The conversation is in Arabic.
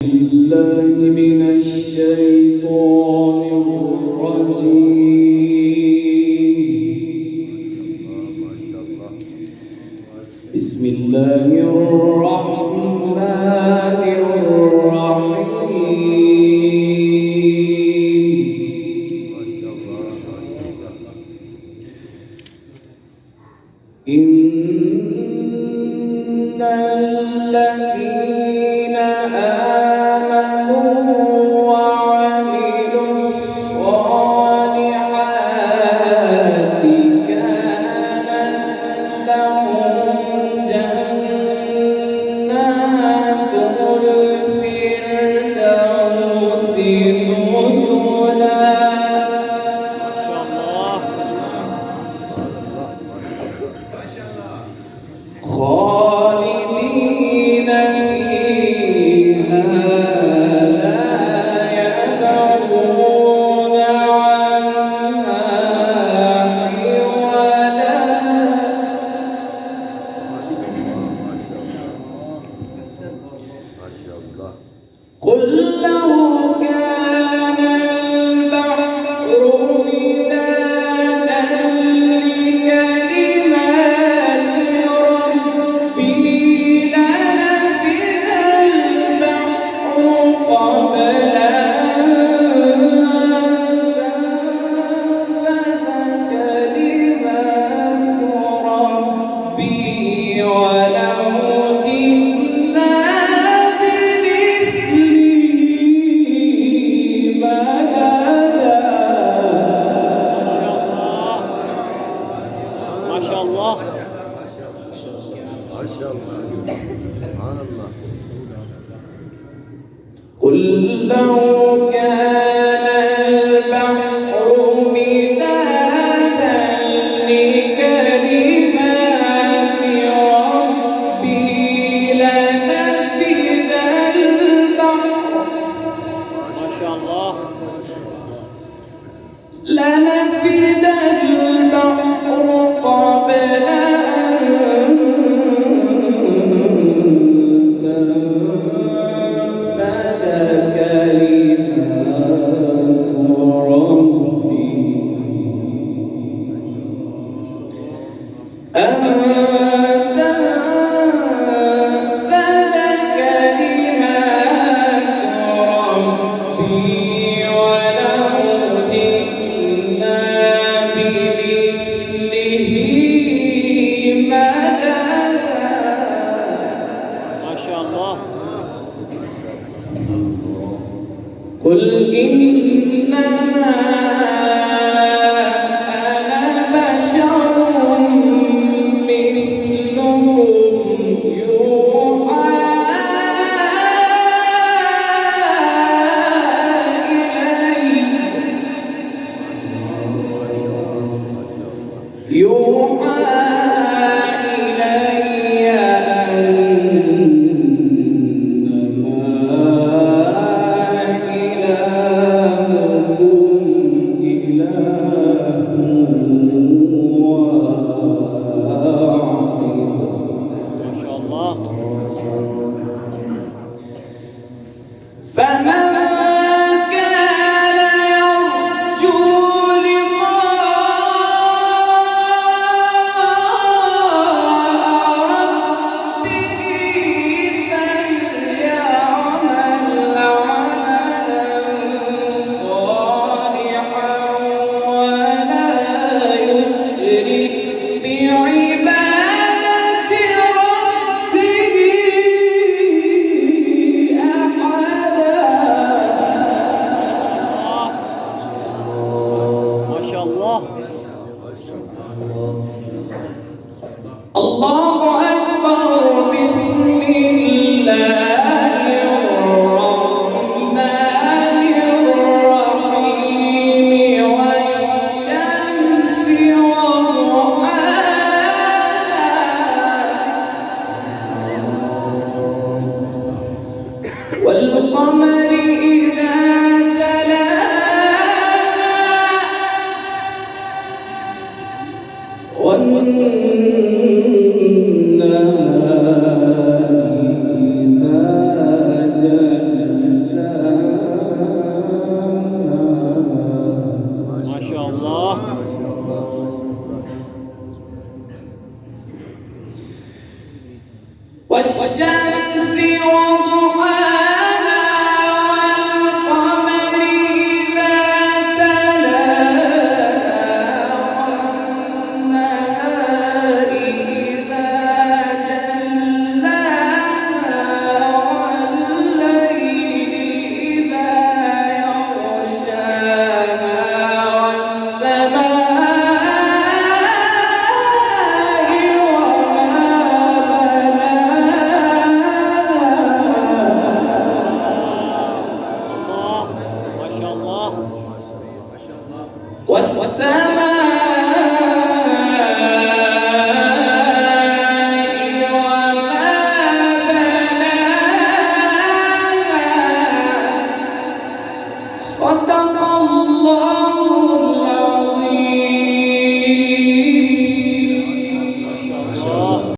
بالله من الشيطان الرجيم. بسم الله الرحمن الرحيم. إن الذين خالدين فيها لا يبغون عنها حولا. قل لو كان البحر مدادا لكلمات ربي لنفد البحر قبل أن تنفد كلمات ربي ولو جئنا قل لو كان البحر مدادا لكلمات ربي لنفد البحر قبل أن تنفد كلمات ربي. قل إنما أنا بشر مثلكم يوحى إلي أنما إلهكم إله واحد. فمن كان يرجو الله أكبر. بسم الله الرحمن الرحيم. والشمس وضحاها والقمر إذا تلاها والنهار إذا جلاها صدق الله